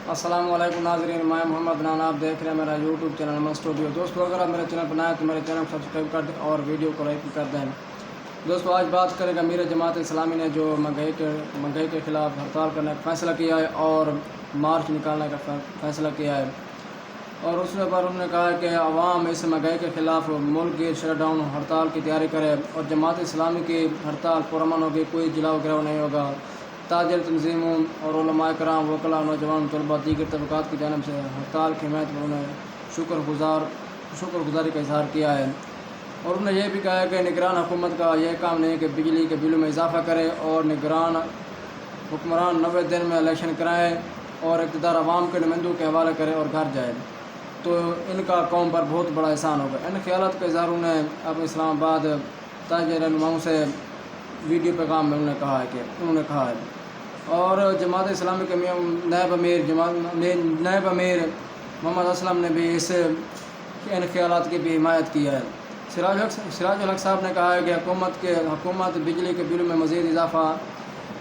अस्सलाम वालेकुम नाज़रीन, मैं मोहम्मद नान, आप देख रहे हैं मेरा यूट्यूब चैनल मन स्टूडियो। दोस्तों, अगर आप मेरे चैनल पर नए हैं तो मेरे चैनल को सब्सक्राइब कर दें और वीडियो को लाइक कर दें। दोस्तों, आज बात करेंगे अमीर जमात इस्लामी ने जो महंगाई के ख़िलाफ़ हड़ताल करने का फ़ैसला किया है और मार्च निकालने का फ़ैसला किया है। और उस पर उन्होंने कहा है कि आवाम इस महंगाई के ख़िलाफ़ मुल्क की शटडाउन हड़ताल की तैयारी करे और जमात इस्लामी की हड़ताल पुरअमन होगी, कोई जलाओ गिराव नहीं होगा। ताजर तंजीमों और उलमाए कराम, वकला, नौजवान, तलबा, दीगर तबक़ात की जानिब से हड़ताल की हिमायत में उन्होंने शुक्रगुजारी का इजहार किया है। और उन्होंने ये भी कहा है कि निगरान हुकूमत का यह काम नहीं है कि बिजली के बिलों में इजाफा करे और निगरान हुक्मरान 90 दिन में इलेक्शन कराएँ और इक़्तिदार अवाम के नुमाइंदों के हवाले करे और घर जाए, तो इनका कौम पर बहुत बड़ा एहसान होगा। इन ख्यालात का इजहार उन्हें अब इस्लामाबाद ताजर रहनुमाओं से वीडियो पैगाम में उन्होंने कहा है। और जमात इस्लामी के नायब अमीर मोहम्मद असलम ने भी इन ख्यालात की भी हिमायत की है। सिराजुल हक साहब ने कहा है कि हुकूमत बिजली के बिलों में मज़ीद इजाफा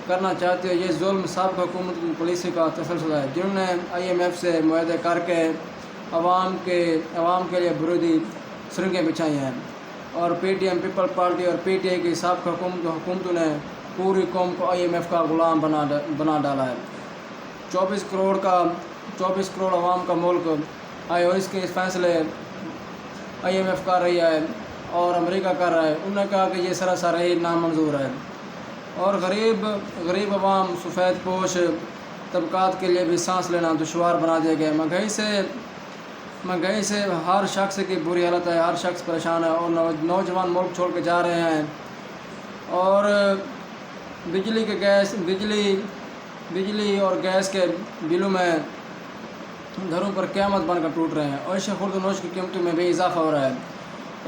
करना चाहती है। ये जुल्म साबिक़ हुकूमत की पॉलिसी का तसलसल है, जिन्होंने IMF से मुआहदे करके अवाम के लिए बुनियादी सुरंगें बिछाई हैं। और PTM पीपल पार्टी और PTI की साबिक़ हुकूमतों ने पूरी कौम को IMF का ग़ुलाम बना डाला है। 24 करोड़ अवाम का मुल्क आए और इसके फ़ैसले IMF कर रही है और अमेरिका कर रहा है। उन्होंने कहा कि ये सरासर ही नामंजूर है और गरीब अवाम, सफ़ेद पोश तबक़ात के लिए भी सांस लेना दुश्वार बना दिया गया। महंगाई से हर शख्स की बुरी हालत है, हर शख्स परेशान है और नौजवान मुल्क छोड़ के जा रहे हैं। और बिजली और गैस के बिलों में घरों पर क़यामत बनकर टूट रहे हैं और इस खुर्द नोश की कीमतों में भी इजाफा हो रहा है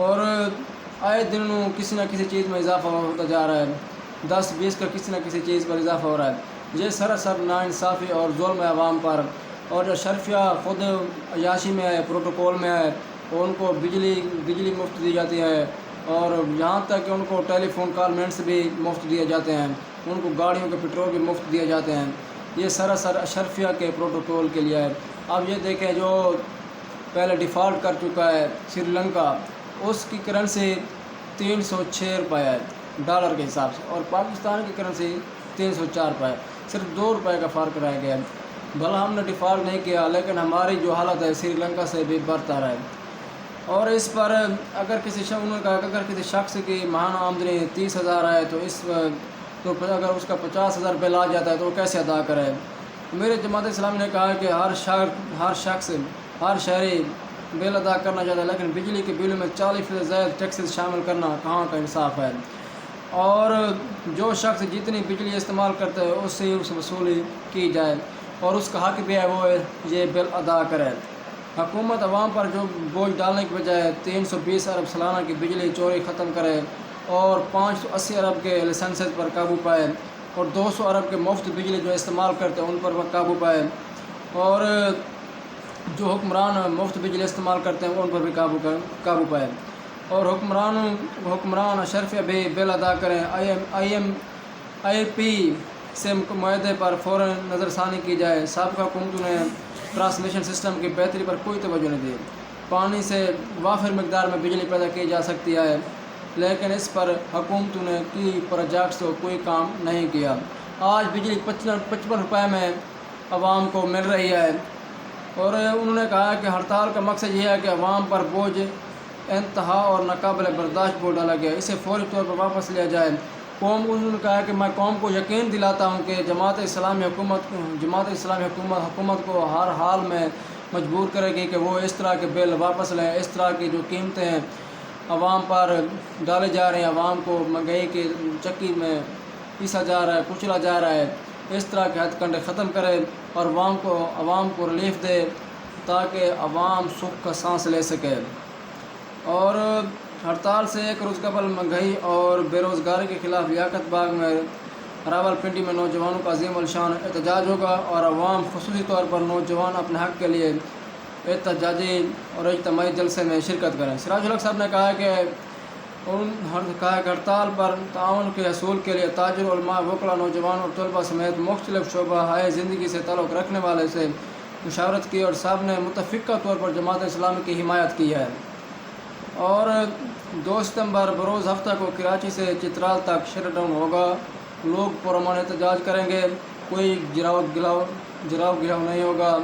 और आए दिन किसी न किसी चीज़ में इजाफा होता जा रहा है। 10-20 का किसी न किसी चीज़ पर इजाफा हो रहा है। ये सरासर नाइंसाफ़ी और जुल्म है अवाम पर। और जो शर्फिया ख़ुद अयाशी में है, प्रोटोकॉल में है, उनको बिजली मुफ्त दी जाती है और यहाँ तक कि उनको टेलीफोन कॉलमेंट्स भी मुफ्त दिए जाते हैं, उनको गाड़ियों के पेट्रोल भी मुफ्त दिए जाते हैं। ये सरासर अशरफिया के प्रोटोकॉल के लिए है। अब ये देखें, जो पहले डिफ़ॉल्ट कर चुका है श्रीलंका, उसकी करेंसी 306 रुपये है डॉलर के हिसाब से और पाकिस्तान की करेंसी 304 रुपये है। सिर्फ 2 रुपये का फ़र्क रह गया है। भला हमने डिफ़ॉल्ट नहीं किया, लेकिन हमारी जो हालत है श्रीलंका से भी बरतर है। और इस पर अगर उन्होंने कहा कि अगर किसी शख्स की माहाना आमदनी 30,000 है तो अगर उसका 50,000 बिल आ जाता है तो वो कैसे अदा करे। मेरे जमात इस्लामी ने कहा कि हर शहरी बिल अदा करना चाहता है, लेकिन बिजली के बिल में 40% ज़ायद टैक्सेस शामिल करना कहाँ का इंसाफ है। और जो शख्स जितनी बिजली इस्तेमाल करता है उससे वसूली की जाए और उसका हक़ भी है वो ये बिल अदा करे। हुकूमत अवाम पर जो बोझ डालने के बजाय 320 अरब सालाना की बिजली चोरी ख़त्म करे और 580 अरब के लाइसेंस पर काबू पाए और 200 अरब के मुफ्त बिजली जो इस्तेमाल करते हैं उन पर काबू पाए और जो हुक्मरान मुफ्त बिजली इस्तेमाल करते हैं उन पर भी काबू पाए और हुक्मरान अशरफिया भी बिल अदा करें। IMP से मुआहदे पर फ़ौरन नज़रसानी की जाए। साबिक़ हुकूमतों ने ट्रांसमिशन सिस्टम की बेहतरी पर कोई तवज्जो नहीं दी। पानी से वाफिर मकदार में बिजली पैदा की जा सकती है, लेकिन इस पर हुकूमतों ने की प्रोजेक्ट्स को कोई काम नहीं किया। आज बिजली 55 रुपये में अवाम को मिल रही है और उन्होंने कहा कि हड़ताल का मकसद ये है कि अवाम पर बोझ इंतहा और नाकाबिल बर्दाश्त बोझ डाला गया, इसे फौरी तौर पर वापस लिया जाए। उन्होंने कहा कि मैं कौम को यकीन दिलाता हूँ कि जमात इस्लामी हुकूमत को हर हाल में मजबूर करेगी कि वो इस तरह के बिल वापस लें। इस तरह की जो कीमतें अवाम पर डाले जा रहे हैं, अवाम को महंगाई की चक्की में पीसा जा रहा है, कुचला जा रहा है, इस तरह के हथकंडे ख़त्म करें और अवाम को रिलीफ दे ताकि अवाम सुख का सांस ले सके। और हड़ताल से एक रोज़ कबल महंगाई और बेरोज़गारी के ख़िलाफ़ लियाकत बाग में रावलपिंडी में नौजवानों का अजीम अलशान एहतजाज होगा और अवाम ख़ुसूसी तौर पर नौजवान अपने हक़ के लिए एहतजाजी और इज्तिमाई जलसे में शिरकत करें। सिराजुल हक साहब ने कहा कि हड़ताल पर ताउन के हसूल के लिए ताजिर, उलमा, वकला, नौजवान और तलबा समेत मुख्तलिफ शोबा हाय ज़िंदगी से ताल्लुक़ रखने वाले से مشاورت کی اور سب نے متفقہ طور پر جماعت اسلامی کی حمایت کی ہے۔ اور 2 ستمبر بروز ہفتہ کو کراچی سے چترال تک شٹ ڈاؤن ہوگا۔ لوگ پرامن احتجاج کریں گے، کوئی جراؤ گراؤ نہیں ہوگا،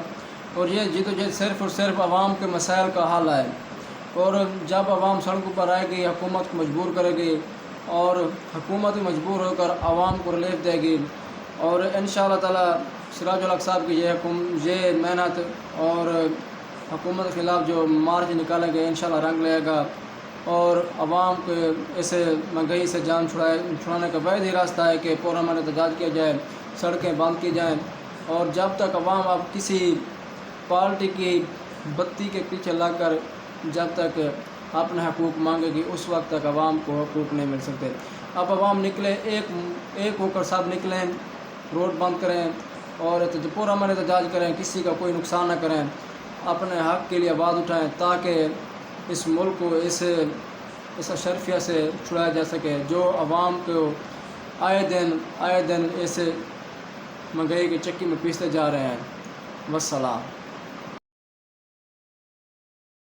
اور یہ جدوجہد صرف اور صرف عوام کے مسائل کا حل ہے۔ اور جب عوام سڑکوں پر آئے گی، حکومت کو مجبور کرے گی، اور حکومت مجبور ہو کر عوام کو ریلیف دے گی، اور انشاءاللہ تعالی سراج الحق صاحب کی یہ محنت اور حکومت کے خلاف جو مارچ نکالیں گے انشاءاللہ رنگ لے گا، اور عوام کو اسے مہنگائی سے جان چھڑانے کا واحد ہی راستہ ہے کہ پرامن احتجاج کیا جائے، سڑکیں بند کی جائیں، اور جب تک عوام اب کسی پارٹی کی بتی کے پیچھے لگ کر جب تک اپنے حقوق مانگے گی، اس وقت تک عوام کو حقوق نہیں مل سکتے۔ اب عوام نکلے، ایک ہو کر سب نکلیں، روڈ بند کریں اور پرامن احتجاج کریں، کسی کا کوئی نقصان نہ کریں، اپنے حق کے لیے آواز اٹھائیں تاکہ اس ملک کو اس اشرفیہ سے چھڑایا جا سکے جو عوام کو آئے دن اس مہنگائی کے چکی میں پیستے جا رہے ہیں۔ والسلام۔